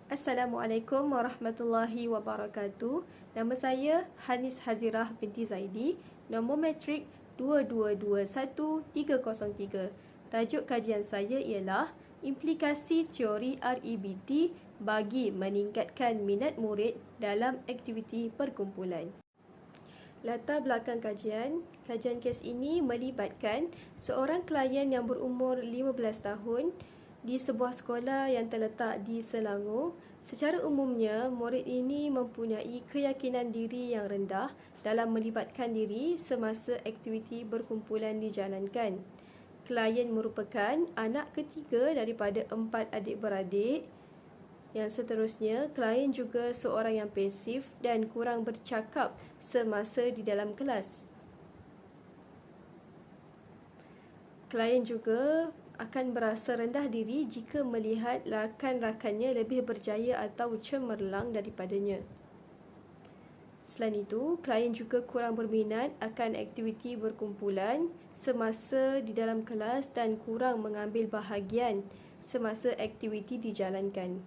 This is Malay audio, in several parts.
Assalamualaikum warahmatullahi wabarakatuh. Nama saya Hanis Hazirah binti Zaidi, nombor matrik 2221303. Tajuk kajian saya ialah implikasi teori REBT bagi meningkatkan minat murid dalam aktiviti perkumpulan. Latar belakang kajian kes ini melibatkan seorang klien yang berumur 15 tahun di sebuah sekolah yang terletak di Selangor. Secara umumnya, murid ini mempunyai keyakinan diri yang rendah dalam melibatkan diri semasa aktiviti berkumpulan dijalankan. Klien merupakan anak ketiga daripada 4 adik-beradik. Yang seterusnya, klien juga seorang yang pasif dan kurang bercakap semasa di dalam kelas. Klien juga akan berasa rendah diri jika melihat rakan-rakannya lebih berjaya atau cemerlang daripadanya. Selain itu, klien juga kurang berminat akan aktiviti berkumpulan semasa di dalam kelas dan kurang mengambil bahagian semasa aktiviti dijalankan.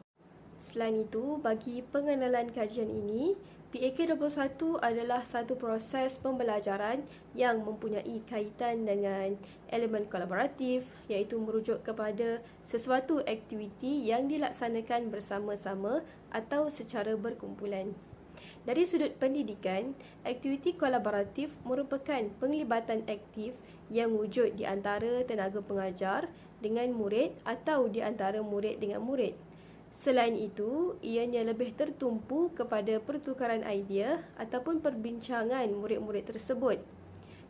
Selain itu, bagi pengenalan kajian ini, PAK21 adalah satu proses pembelajaran yang mempunyai kaitan dengan elemen kolaboratif, iaitu merujuk kepada sesuatu aktiviti yang dilaksanakan bersama-sama atau secara berkumpulan. Dari sudut pendidikan, aktiviti kolaboratif merupakan penglibatan aktif yang wujud di antara tenaga pengajar dengan murid atau di antara murid dengan murid. Selain itu, ianya lebih tertumpu kepada pertukaran idea ataupun perbincangan murid-murid tersebut.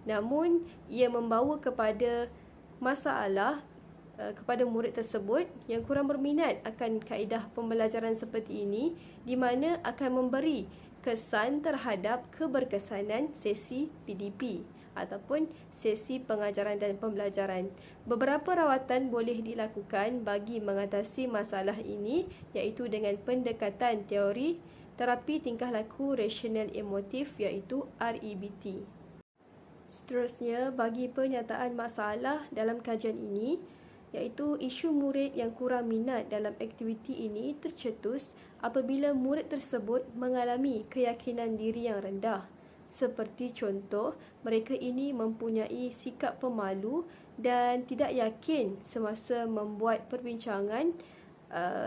Namun, ia membawa kepada masalah kepada murid tersebut yang kurang berminat akan kaedah pembelajaran seperti ini, di mana akan memberi kesan terhadap keberkesanan sesi PDP ataupun sesi pengajaran dan pembelajaran. Beberapa rawatan boleh dilakukan bagi mengatasi masalah ini, iaitu dengan pendekatan teori terapi tingkah laku rasional emotif, iaitu REBT. Seterusnya, bagi penyataan masalah dalam kajian ini, iaitu isu murid yang kurang minat dalam aktiviti ini tercetus apabila murid tersebut mengalami keyakinan diri yang rendah. Seperti contoh, mereka ini mempunyai sikap pemalu dan tidak yakin semasa membuat perbincangan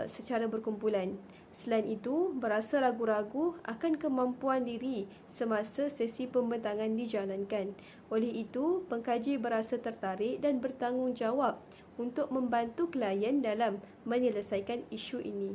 secara berkumpulan. Selain itu, berasa ragu-ragu akan kemampuan diri semasa sesi pembentangan dijalankan. Oleh itu, pengkaji berasa tertarik dan bertanggungjawab untuk membantu klien dalam menyelesaikan isu ini.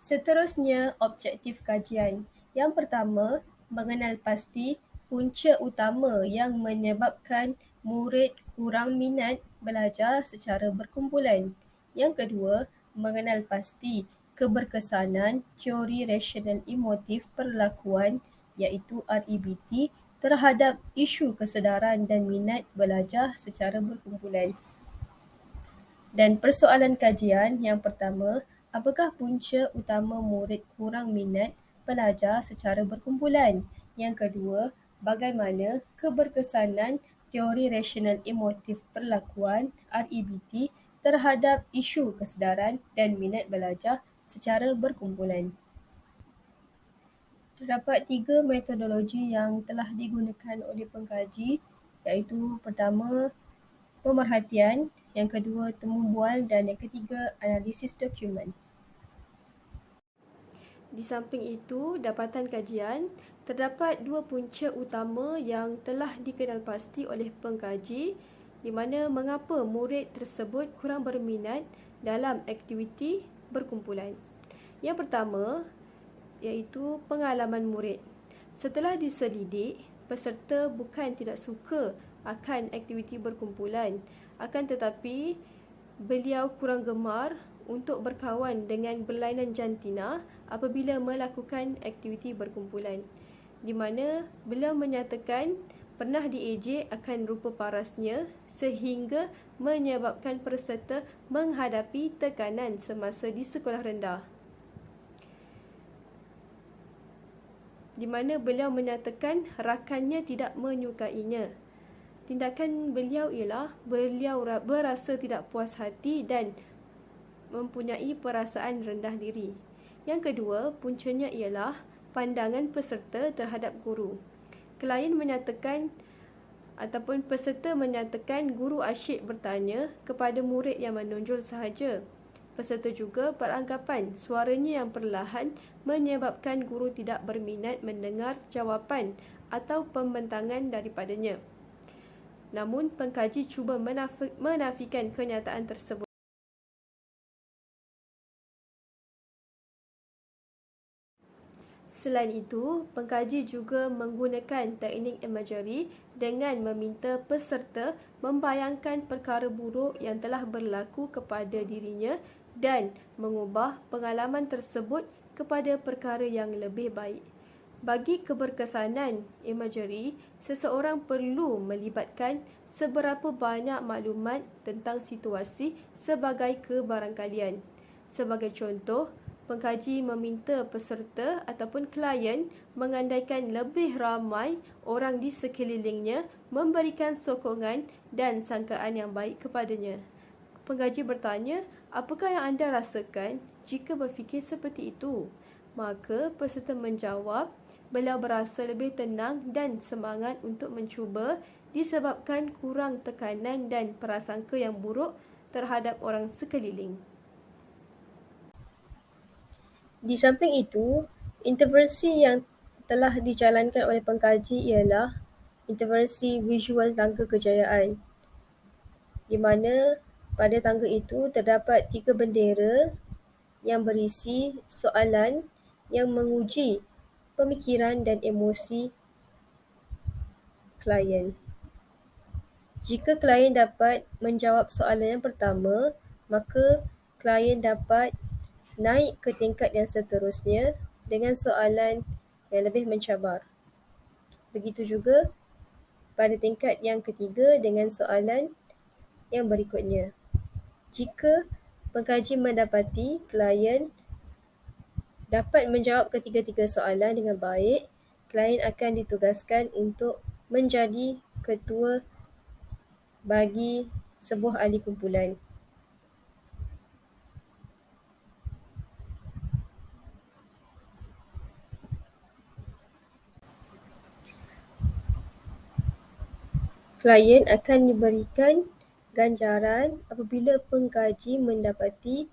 Seterusnya, objektif kajian. Yang pertama, mengenal pasti punca utama yang menyebabkan murid kurang minat belajar secara berkumpulan. Yang kedua, mengenal pasti keberkesanan teori rasional emotif perlakuan, iaitu REBT, terhadap isu kesedaran dan minat belajar secara berkumpulan. Dan persoalan kajian yang pertama, apakah punca utama murid kurang minat belajar secara berkumpulan? Yang kedua, bagaimana keberkesanan teori rasional emotif perlakuan REBT terhadap isu kesedaran dan minat belajar secara berkumpulan? Terdapat 3 metodologi yang telah digunakan oleh pengkaji, iaitu pertama, pemerhatian, yang kedua, temu bual dan yang ketiga, analisis dokumen. Di samping itu, dapatan kajian, terdapat 2 punca utama yang telah dikenal pasti oleh pengkaji, di mana mengapa murid tersebut kurang berminat dalam aktiviti berkumpulan. Yang pertama, iaitu pengalaman murid. Setelah diselidik, peserta bukan tidak suka akan aktiviti berkumpulan, akan tetapi beliau kurang gemar untuk berkawan dengan berlainan jantina apabila melakukan aktiviti berkumpulan, di mana beliau menyatakan pernah diejek akan rupa parasnya sehingga menyebabkan peserta menghadapi tekanan semasa di sekolah rendah, di mana beliau menyatakan rakannya tidak menyukainya. Tindakan beliau ialah beliau berasa tidak puas hati dan mempunyai perasaan rendah diri. Yang kedua, puncanya ialah pandangan peserta terhadap guru. Klien menyatakan ataupun peserta menyatakan guru asyik bertanya kepada murid yang menonjol sahaja. Peserta juga beranggapan suaranya yang perlahan menyebabkan guru tidak berminat mendengar jawapan atau pembentangan daripadanya. Namun, pengkaji cuba menafikan kenyataan tersebut. Selain itu, pengkaji juga menggunakan teknik imagery dengan meminta peserta membayangkan perkara buruk yang telah berlaku kepada dirinya dan mengubah pengalaman tersebut kepada perkara yang lebih baik. Bagi keberkesanan imagery, seseorang perlu melibatkan seberapa banyak maklumat tentang situasi sebagai kebarangkalian. Sebagai contoh, pengkaji meminta peserta ataupun klien mengandaikan lebih ramai orang di sekelilingnya memberikan sokongan dan sangkaan yang baik kepadanya. Pengkaji bertanya, apakah yang anda rasakan jika berfikir seperti itu? Maka peserta menjawab, beliau berasa lebih tenang dan semangat untuk mencuba disebabkan kurang tekanan dan prasangka yang buruk terhadap orang sekeliling. Di samping itu, intervensi yang telah dijalankan oleh pengkaji ialah intervensi visual tangga kejayaan, di mana pada tangga itu terdapat 3 bendera yang berisi soalan yang menguji pemikiran dan emosi klien. Jika klien dapat menjawab soalan yang pertama, maka klien dapat naik ke tingkat yang seterusnya dengan soalan yang lebih mencabar. Begitu juga pada tingkat yang ketiga dengan soalan yang berikutnya. Jika pengkaji mendapati klien dapat menjawab ketiga-tiga soalan dengan baik, klien akan ditugaskan untuk menjadi ketua bagi sebuah ahli kumpulan. Klien akan diberikan ganjaran apabila pengkaji mendapati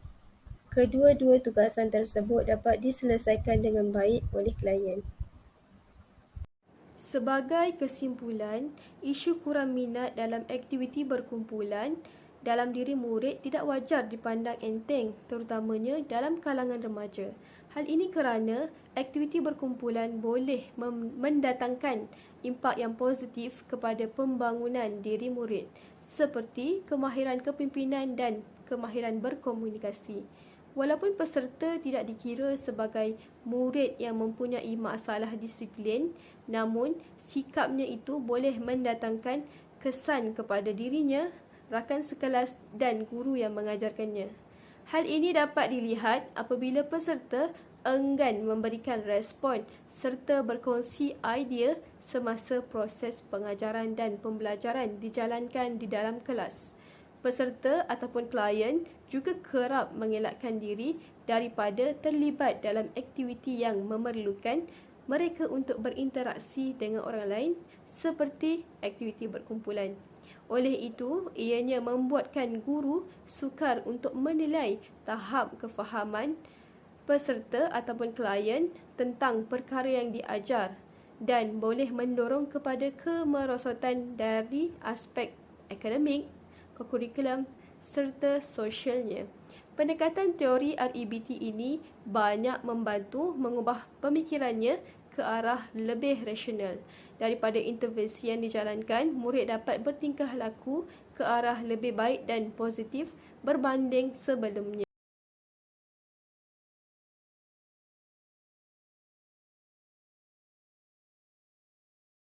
kedua-dua tugasan tersebut dapat diselesaikan dengan baik oleh klien. Sebagai kesimpulan, isu kurang minat dalam aktiviti berkumpulan dalam diri murid tidak wajar dipandang enteng, terutamanya dalam kalangan remaja. Hal ini kerana aktiviti berkumpulan boleh mendatangkan impak yang positif kepada pembangunan diri murid, seperti kemahiran kepimpinan dan kemahiran berkomunikasi. Walaupun peserta tidak dikira sebagai murid yang mempunyai masalah disiplin, namun sikapnya itu boleh mendatangkan kesan kepada dirinya, rakan sekelas dan guru yang mengajarkannya. Hal ini dapat dilihat apabila peserta enggan memberikan respon serta berkongsi idea semasa proses pengajaran dan pembelajaran dijalankan di dalam kelas. Peserta ataupun klien juga kerap mengelakkan diri daripada terlibat dalam aktiviti yang memerlukan mereka untuk berinteraksi dengan orang lain seperti aktiviti berkumpulan. Oleh itu, ianya membuatkan guru sukar untuk menilai tahap kefahaman peserta ataupun klien tentang perkara yang diajar dan boleh mendorong kepada kemerosotan dari aspek akademik, kurikulum serta sosialnya. Pendekatan teori REBT ini banyak membantu mengubah pemikirannya ke arah lebih rasional. Daripada intervensi yang dijalankan, murid dapat bertingkah laku ke arah lebih baik dan positif berbanding sebelumnya.